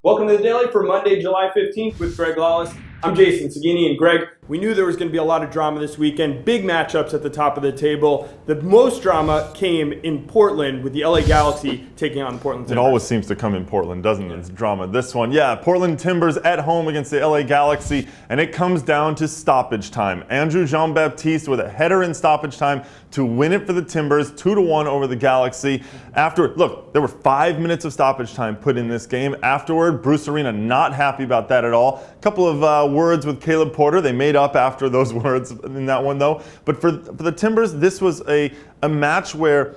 Welcome to The Daily for Monday, July 15th with Greg Lawless. I'm Jason Seguini, and Greg, we knew there was going to be a lot of drama this weekend. Big matchups at the top of the table. The most drama came in Portland with the LA Galaxy taking on Portland Timbers. It always seems to come in Portland, doesn't it? It's drama. This one, yeah, Portland Timbers at home against the LA Galaxy, and it comes down to stoppage time. Andrew Jean-Baptiste with a header in stoppage time to win it for the Timbers, 2-1 over the Galaxy. Look, there were 5 minutes of stoppage time put in this game. Afterward, Bruce Arena not happy about that at all. A couple of words with Caleb Porter. They made up after those words in that one, though. But for the Timbers, this was a match where,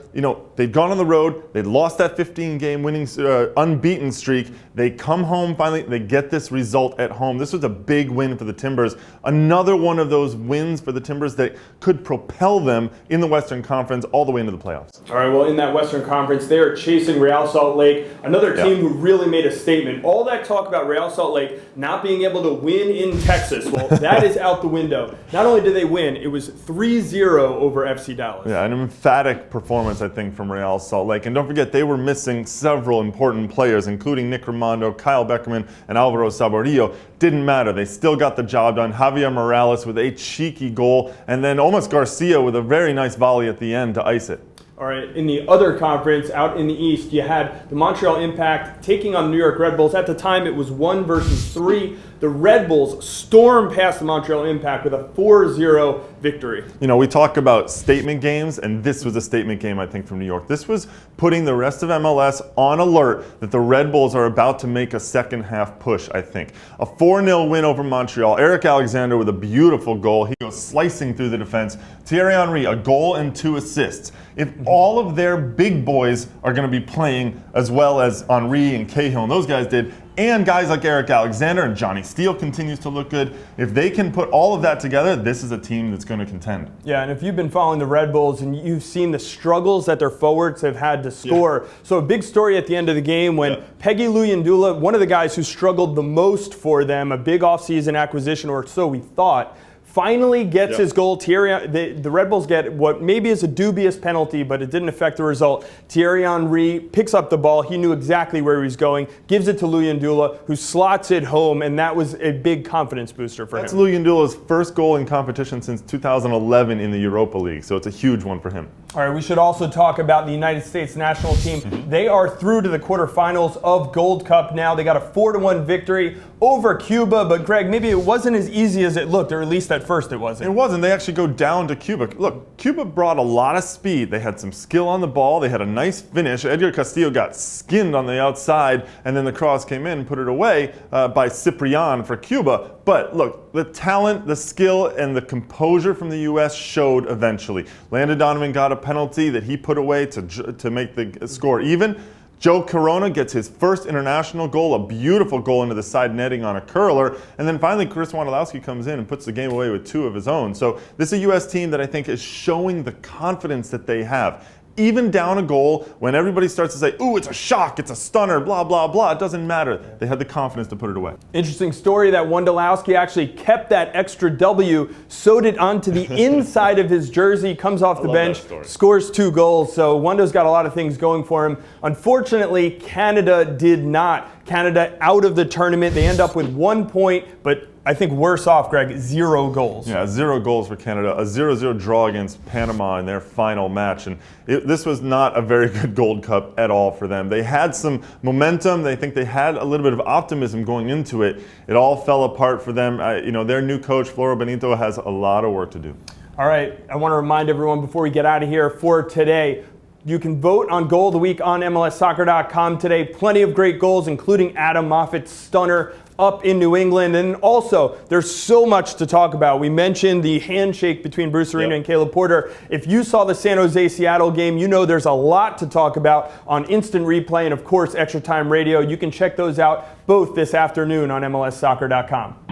they'd gone on the road, they'd lost that 15-game winning unbeaten streak. They come home finally, they get this result at home. This was a big win for the Timbers. Another one of those wins for the Timbers that could propel them in the Western Conference all the way into the playoffs. All right, well, in that Western Conference, they are chasing Real Salt Lake, another team who really made a statement. All that talk about Real Salt Lake not being able to win in Texas, well, that is out the window. Not only did they win, it was 3-0 over FC Dallas. Yeah, an emphatic performance, I think, from Real Salt Lake. And don't forget, they were missing several important players, including Nick Raimondo, Kyle Beckerman, and Alvaro Saborillo. Didn't matter. They still got the job done. Javier Morales with a cheeky goal, and then Omar Garcia with a very nice volley at the end to ice it. All right, in the other conference, out in the East, you had the Montreal Impact taking on the New York Red Bulls. At the time, it was 1 versus 3. The Red Bulls stormed past the Montreal Impact with a 4-0 victory. We talk about statement games, and this was a statement game, I think, from New York. This was putting the rest of MLS on alert that the Red Bulls are about to make a second-half push, I think. A 4-0 win over Montreal. Eric Alexander with a beautiful goal. He goes slicing through the defense. Thierry Henry, a goal and 2 assists. If all of their big boys are going to be playing as well as Henry and Cahil and those guys did, and guys like Eric Alexander and Johnny Steele continues to look good, if they can put all of that together, this is a team that's going to contend. Yeah, and if you've been following the Red Bulls and you've seen the struggles that their forwards have had to score, so a big story at the end of the game when Peggy Luyendula, one of the guys who struggled the most for them, a big offseason acquisition, or so we thought, finally gets his goal. Thierry, the Red Bulls get what maybe is a dubious penalty, but it didn't affect the result. Thierry Henry picks up the ball. He knew exactly where he was going, gives it to Luyendula, who slots it home, and that was a big confidence booster for him. That's Luyendula's first goal in competition since 2011 in the Europa League, so it's a huge one for him. All right, we should also talk about the United States national team. They are through to the quarterfinals of Gold Cup now. They got a 4-1 victory over Cuba, but Greg, maybe it wasn't as easy as it looked, or at least at first it wasn't. It wasn't. They actually go down to Cuba. Look, Cuba brought a lot of speed. They had some skill on the ball. They had a nice finish. Edgar Castillo got skinned on the outside, and then the cross came in and put it away by Ciprian for Cuba. But look, the talent, the skill, and the composure from the U.S. showed eventually. Landon Donovan got a penalty that he put away to make the score even. Joe Corona gets his first international goal, a beautiful goal into the side netting on a curler. And then finally, Chris Wondolowski comes in and puts the game away with 2 of his own. So this is a U.S. team that I think is showing the confidence that they have. Even down a goal, when everybody starts to say, ooh, it's a shock, it's a stunner, blah, blah, blah, it doesn't matter. They had the confidence to put it away. Interesting story that Wondolowski actually kept that extra W, sewed it onto the inside of his jersey, comes off the bench, scores 2 goals. So Wondo's got a lot of things going for him. Unfortunately, Canada did not. Canada out of the tournament. They end up with 1 point, but I think worse off, Greg, 0 goals. Yeah, 0 goals for Canada. A 0-0 draw against Panama in their final match. And this was not a very good Gold Cup at all for them. They had some momentum. They think they had a little bit of optimism going into it. It all fell apart for them. Their new coach, Floro Benito, has a lot of work to do. All right, I want to remind everyone before we get out of here for today, you can vote on Goal of the Week on MLSsoccer.com today. Plenty of great goals, including Adam Moffat's stunner up in New England. And also, there's so much to talk about. We mentioned the handshake between Bruce Arena and Caleb Porter. If you saw the San Jose-Seattle game, you know there's a lot to talk about on Instant Replay and, of course, Extra Time Radio. You can check those out both this afternoon on MLSsoccer.com.